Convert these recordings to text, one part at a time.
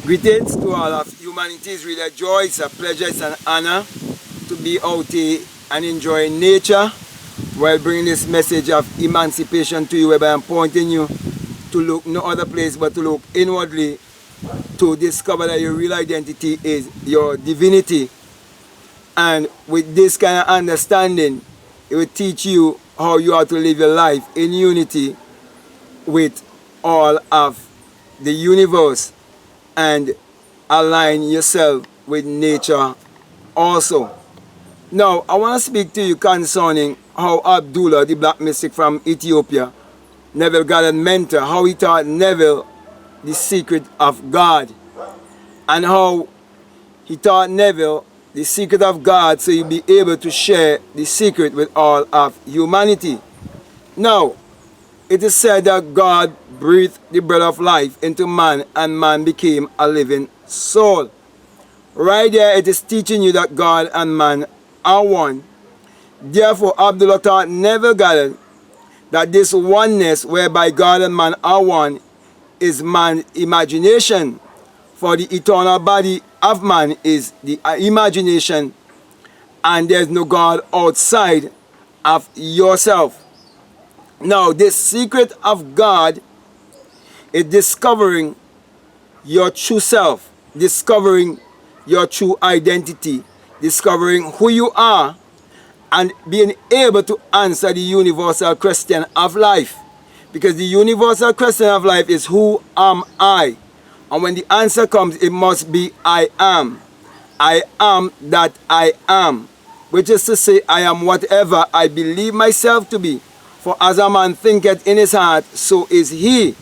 Greetings to all of humanity. It's really a joy, it's a pleasure, it's an honor to be out here and enjoy nature while bringing this message of emancipation to you, whereby I'm pointing you to look no other place but to look inwardly to discover that your real identity is your divinity. And with this kind of understanding, it will teach you how you are to live your life in unity with all of the universe and align yourself with nature also. Now, I want to speak to you concerning how Abdullah, the black mystic from Ethiopia, Neville Goddard mentor, how he taught Neville the secret of God, and how he taught Neville the secret of God so you'll be able to share the secret with all of humanity. Now, it is said that God breathed the breath of life into man and man became a living soul. Right there it is teaching you that God and man are one. Therefore, Abdullah taught Neville Goddard that this oneness whereby God and man are one is man's imagination. For the eternal body of man is the imagination, and there's no God outside of yourself. Now, this secret of God is discovering your true self, discovering your true identity, discovering who you are, and being able to answer the universal question of life. Because the universal question of life is, who am I? And when the answer comes, it must be I am. I am that I am. Which is to say, I am whatever I believe myself to be. For as a man thinketh in his heart, so is he.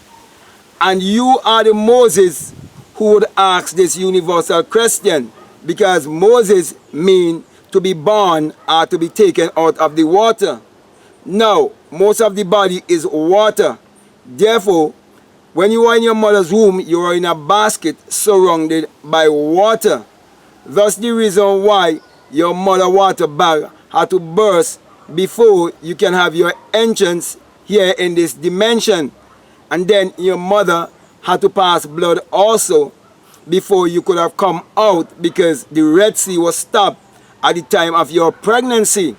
And you are the Moses who would ask this universal question, because Moses means to be born or to be taken out of the water. Now, most of the body is water. Therefore, when you are in your mother's womb, you are in a basket surrounded by water. Thus the reason why your mother water bag had to burst before you can have your entrance here in this dimension. And then your mother had to pass blood also before you could have come out, because the Red Sea was stopped at the time of your pregnancy.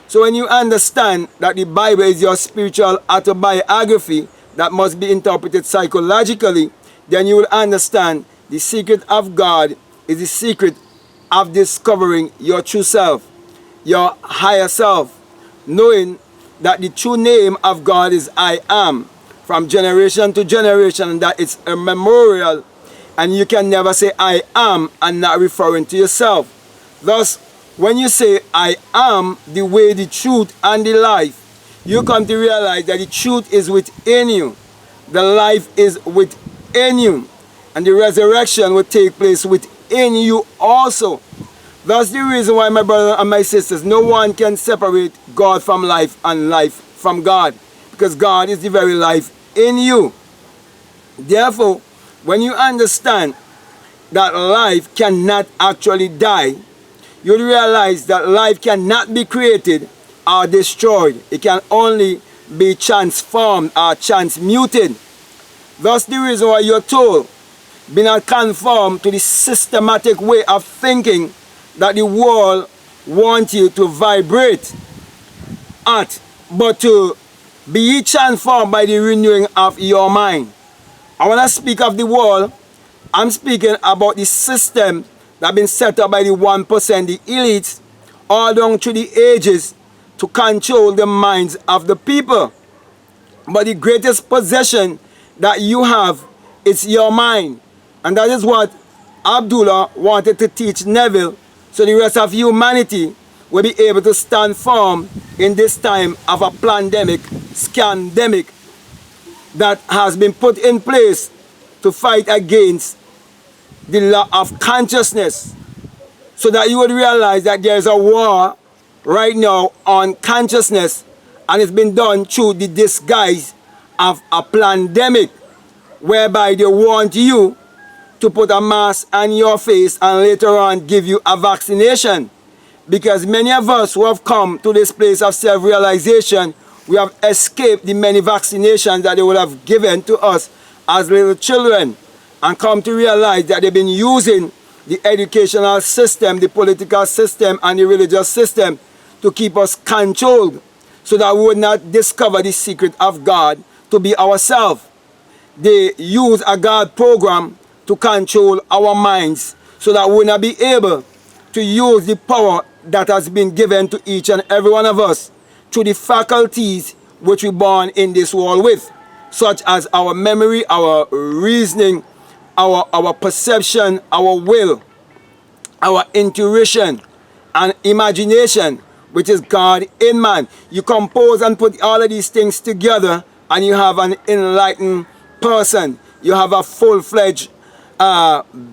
So when you understand that the Bible is your spiritual autobiography that must be interpreted psychologically, then you will understand the secret of God is the secret of discovering your true self, your higher self, knowing that the true name of God is I am, from generation to generation, and that it's a memorial, and you can never say I am and not referring to yourself. Thus, when you say I am the way, the truth, and the life, you come to realize that the truth is within you, the life is within you, and the resurrection will take place within you also. That's the reason why, my brothers and my sisters, no one can separate God from life and life from God, because God is the very life in you. Therefore, when you understand that life cannot actually die, you'll realize that life cannot be created or destroyed. It can only be transformed or transmuted. That's the reason why you're told, be not conformed to the systematic way of thinking that the world wants you to vibrate at, but to be transformed by the renewing of your mind. I want to speak of the world. I'm speaking about the system that has been set up by the 1%, the elites, all down through the ages to control the minds of the people. But the greatest possession that you have is your mind. And that is what Abdullah wanted to teach Neville, so the rest of humanity will be able to stand firm in this time of a pandemic, scandemic, that has been put in place to fight against the law of consciousness, so that you would realize that there is a war right now on consciousness, and it's been done through the disguise of a pandemic, whereby they want you to put a mask on your face and later on give you a vaccination. Because many of us who have come to this place of self-realization, we have escaped the many vaccinations that they would have given to us as little children. and come to realize that they've been using the educational system, the political system, and the religious system to keep us controlled so that we would not discover the secret of God to be ourselves. They use a God program to control our minds so that we will not be able to use the power that has been given to each and every one of us through the faculties which we born in this world with, such as our memory, our reasoning, our perception, our will, our intuition, and imagination, which is God in man. You compose and put all of these things together and you have an enlightened person. You have a full-fledged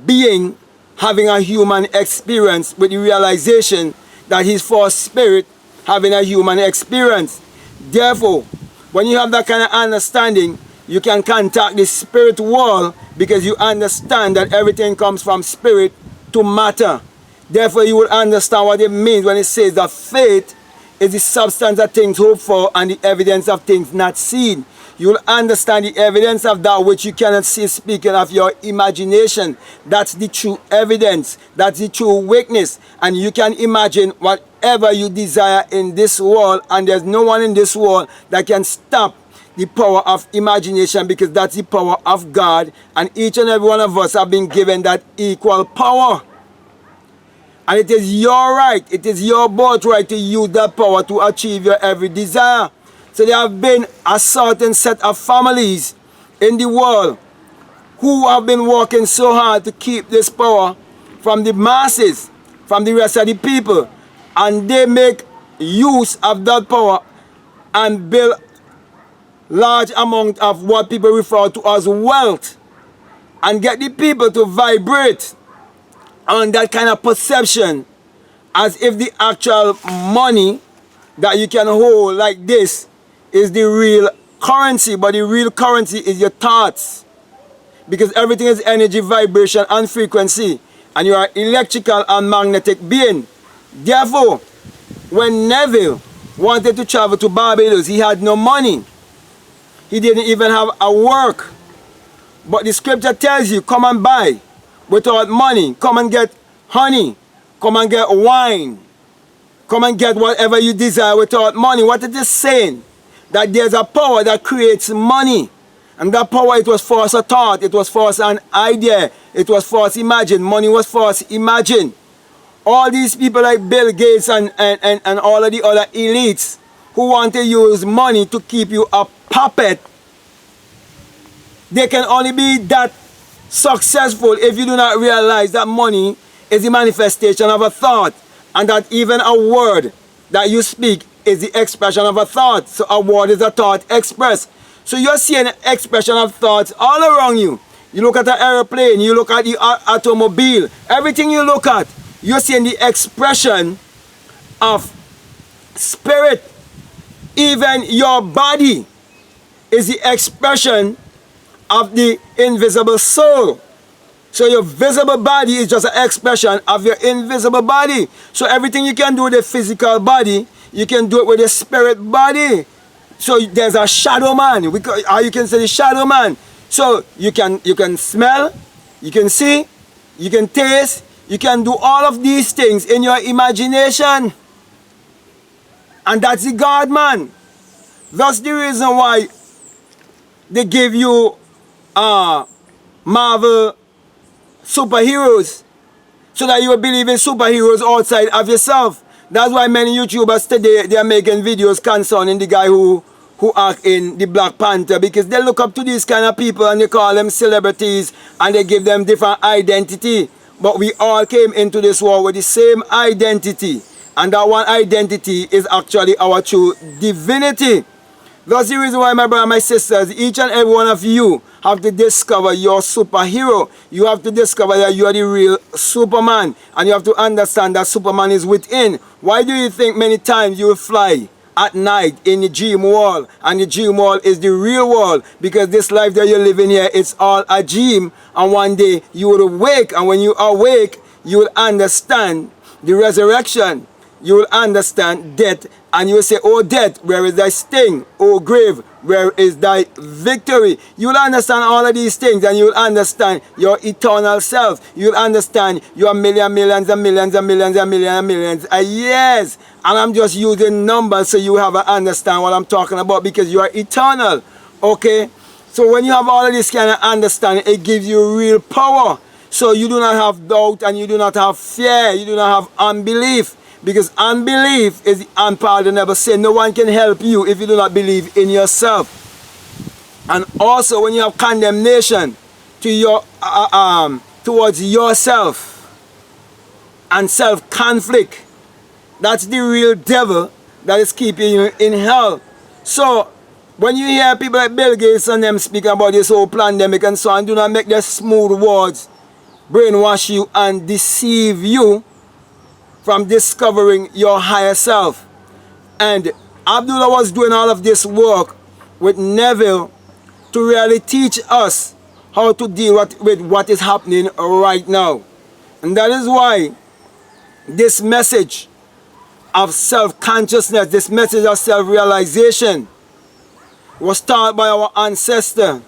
being having a human experience with the realization that he's for spirit having a human experience. Therefore, when you have that kind of understanding, you can contact the spirit world because you understand that everything comes from spirit to matter. Therefore, you will understand what it means when it says that faith is the substance of things hoped for and the evidence of things not seen. You will understand the evidence of that which you cannot see, speaking of your imagination. That's the true evidence. That's the true witness. And you can imagine whatever you desire in this world, and there's no one in this world that can stop the power of imagination, because that's the power of God, and each and every one of us have been given that equal power. And it is your right, it is your birthright to use that power to achieve your every desire. So there have been a certain set of families in the world who have been working so hard to keep this power from the masses, from the rest of the people. And they make use of that power and build large amount of what people refer to as wealth, and get the people to vibrate on that kind of perception as if the actual money that you can hold like this is the real currency. But the real currency is your thoughts, because everything is energy, vibration, and frequency, and you are electrical and magnetic being. Therefore, when Neville wanted to travel to Barbados, he had no money. He didn't even have a work. But the scripture tells you, come and buy without money. Come and get honey. Come and get wine. Come and get whatever you desire without money. What it is saying? That there's a power that creates money. And that power, it was for us a thought. It was for us an idea. It was for us imagine. Money was for us imagine. All these people like Bill Gates and all of the other elites who want to use money to keep you a puppet, they can only be that successful if you do not realize that money is the manifestation of a thought, and that even a word that you speak is the expression of a thought. So a word is a thought expressed. So you're seeing an expression of thoughts all around you. You look at an airplane, you look at the automobile, everything you look at, you're seeing the expression of spirit. Even your body is the expression of the invisible soul. So your visible body is just an expression of your invisible body. So everything you can do with the physical body, you can do it with the spirit body. So there's a shadow man, or you can say the shadow man. So you can smell, you can see, you can taste, you can do all of these things in your imagination. And that's the God man. That's the reason why they give you Marvel superheroes, so that you will believe in superheroes outside of yourself. That's why many YouTubers today, they are making videos concerning the guy who act in the Black Panther, because they look up to these kind of people and they call them celebrities and they give them different identity. But we all came into this world with the same identity, and that one identity is actually our true divinity. That's the reason why, my brother and my sisters, each and every one of you have to discover your superhero. You have to discover that you are the real Superman, and you have to understand that Superman is within. Why do you think many times you will fly at night in the dream world, and the dream world is the real world? Because this life that you're living here, it's all a dream, and one day you will awake, and when you awake, you will understand the resurrection. You will understand death, and you will say, oh death, where is thy sting? Oh grave, where is thy victory? You'll understand all of these things, and you'll understand your eternal self. You'll understand your millions and millions and millions and millions and millions of years. And I'm just using numbers so you have to understand what I'm talking about, because you are eternal. Okay? So when you have all of this kind of understanding, it gives you real power. So you do not have doubt, and you do not have fear. You do not have unbelief. Because unbelief is the unpardonable sin. No one can help you if you do not believe in yourself. And also when you have condemnation to your towards yourself and self-conflict, that's the real devil that is keeping you in hell. So when you hear people like Bill Gates and them speak about this whole pandemic and so on, do not make their smooth words brainwash you and deceive you from discovering your higher self. And Abdullah was doing all of this work with Neville to really teach us how to deal with what is happening right now. And that is why this message of self-consciousness, this message of self-realization was taught by our ancestor,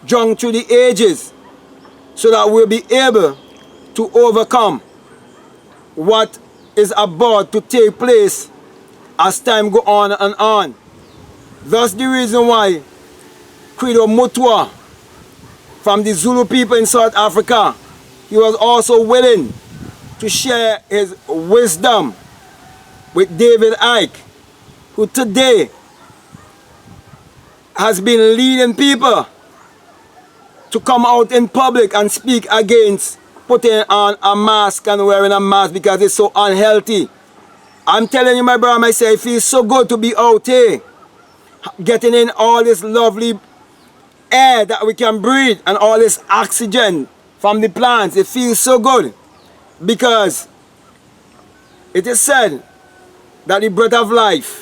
drunk through the ages, so that we'll be able to overcome what is about to take place as time go on and on. That's the reason why Credo Mutwa from the Zulu people in South Africa, he was also willing to share his wisdom with David Icke, who today has been leading people to come out in public and speak against putting on a mask and wearing a mask because it's so unhealthy. I'm telling you, my brother, myself, it feels so good to be out here, getting in all this lovely air that we can breathe and all this oxygen from the plants. It feels so good because it is said that the breath of life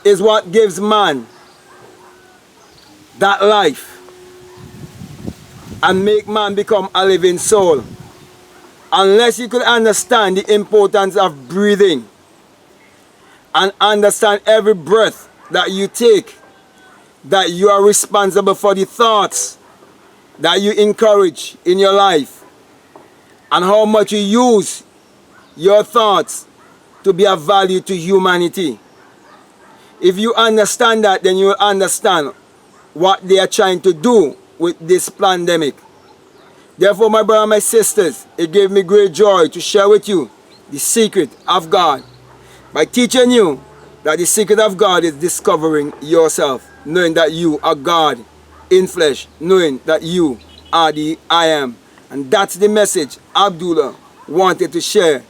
is what gives man that life and make man become a living soul. Unless you could understand the importance of breathing and understand every breath that you take, that you are responsible for the thoughts that you encourage in your life and how much you use your thoughts to be of value to humanity. If you understand that, then you will understand what they are trying to do with this pandemic. Therefore, my brothers and my sisters, it gave me great joy to share with you the secret of God by teaching you that the secret of God is discovering yourself, knowing that you are God in flesh, knowing that you are the I am. And that's the message Abdullah wanted to share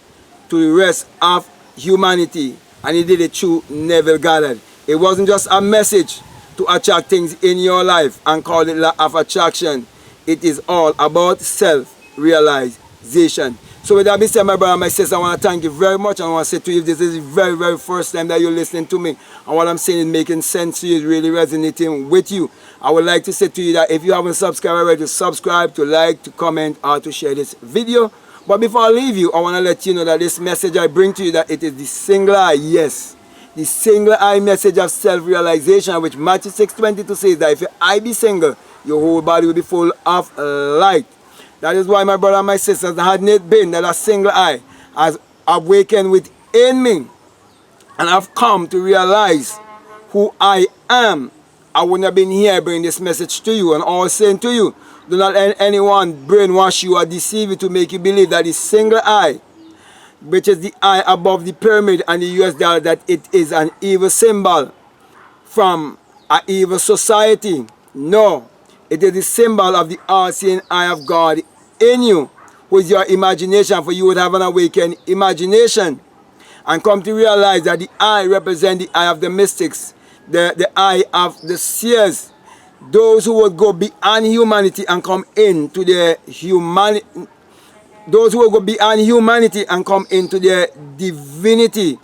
to the rest of humanity, and he did it through Neville Goddard. It wasn't just a message to attract things in your life and call it law of attraction. It is all about self-realization. So with that being said, my brother and my sister, I want to thank you very much. I want to say to you, if this is the very, very first time that you're listening to me, and what I'm saying is making sense to you, is really resonating with you, I would like to say to you that if you haven't subscribed already, to subscribe, to like, to comment, or to share this video. But before I leave you, I want to let you know that this message I bring to you, that it is the single eye, yes, the single eye message of self-realization, which Matthew 6:22 says that if your eye be single, your whole body will be full of light. That is why, my brother and my sisters, hadn't it been that a single eye has awakened within me and I've come to realize who I am, I wouldn't have been here bringing this message to you and always saying to you, do not let anyone brainwash you or deceive you to make you believe that the single eye, which is the eye above the pyramid and the US dollar, that it is an evil symbol from an evil society. No, it is the symbol of the all-seeing eye of God in you, who is your imagination, for you would have an awakened imagination and come to realize that the eye represents the eye of the mystics, the eye of the seers, those who would go beyond humanity and come into their humanity, those who will go beyond humanity and come into their divinity.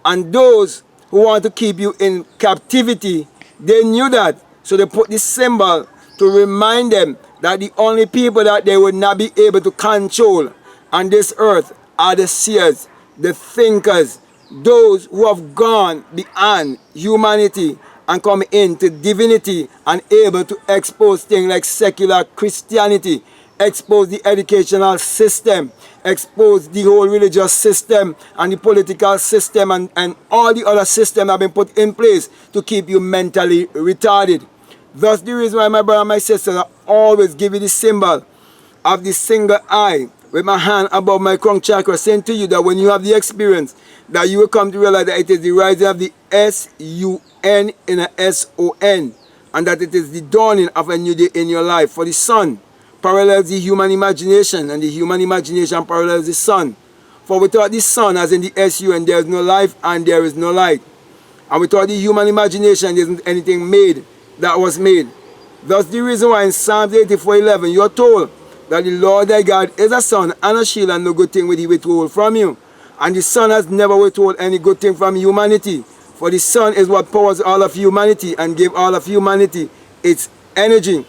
And those who want to keep you in captivity, they knew that, so they put this symbol to remind them that the only people that they would not be able to control on this earth are the seers, the thinkers, those who have gone beyond humanity and come into divinity and able to expose things like secular Christianity, expose the educational system, expose the whole religious system and the political system and all the other systems have been put in place to keep you mentally retarded. Thus the reason why my brother and my sister always give you the symbol of the single eye with my hand above my crown chakra, saying to you that when you have the experience, that you will come to realize that it is the rising of the S-U-N in a S-O-N, and that it is the dawning of a new day in your life. For the sun parallels the human imagination, and the human imagination parallels the sun. For without the sun, as in the S-U-N, there is no life and there is no light. And without the human imagination, there isn't anything made that was made. Thus the reason why in Psalms 84:11 you are told that the Lord thy God is a sun and a shield, and no good thing will he withhold from you. And the sun has never withhold any good thing from humanity. For the sun is what powers all of humanity and gives all of humanity its energy.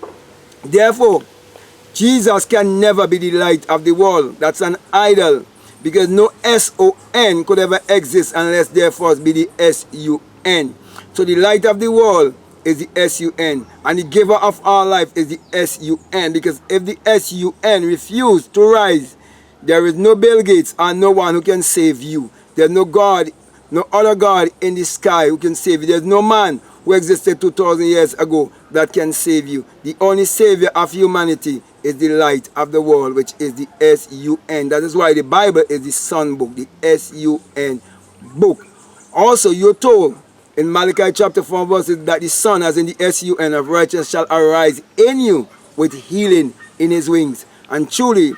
Therefore, Jesus can never be the light of the world. That's an idol. Because no S-O-N could ever exist unless there first be the S-U-N. So the light of the world is the S-U-N. And the giver of all life is the S-U-N. Because if the S-U-N refuse to rise, there is no Bill Gates or no one who can save you. There's no God, no other God in the sky who can save you. There's no man who existed 2,000 years ago that can save you. The only savior of humanity is the light of the world, which is the S-U-N. That is why the Bible is the Sun book, the S-U-N book. Also, you're told in Malachi chapter 4 verses that the sun, as in the S-U-N of righteousness, shall arise in you with healing in his wings. And truly,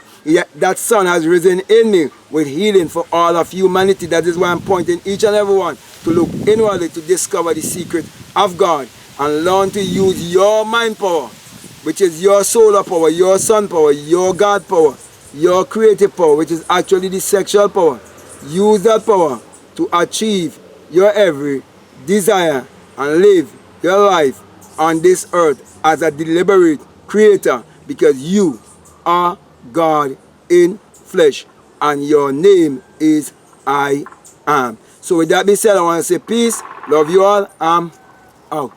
that sun has risen in me with healing for all of humanity. That is why I'm pointing each and every one to look inwardly to discover the secret of God and learn to use your mind power, which is your solar power, your sun power, your God power, your creative power, which is actually the sexual power. Use that power to achieve your every desire and live your life on this earth as a deliberate creator, because you are God in flesh and your name is I am. So with that being said, I want to say peace, love you all, I'm out.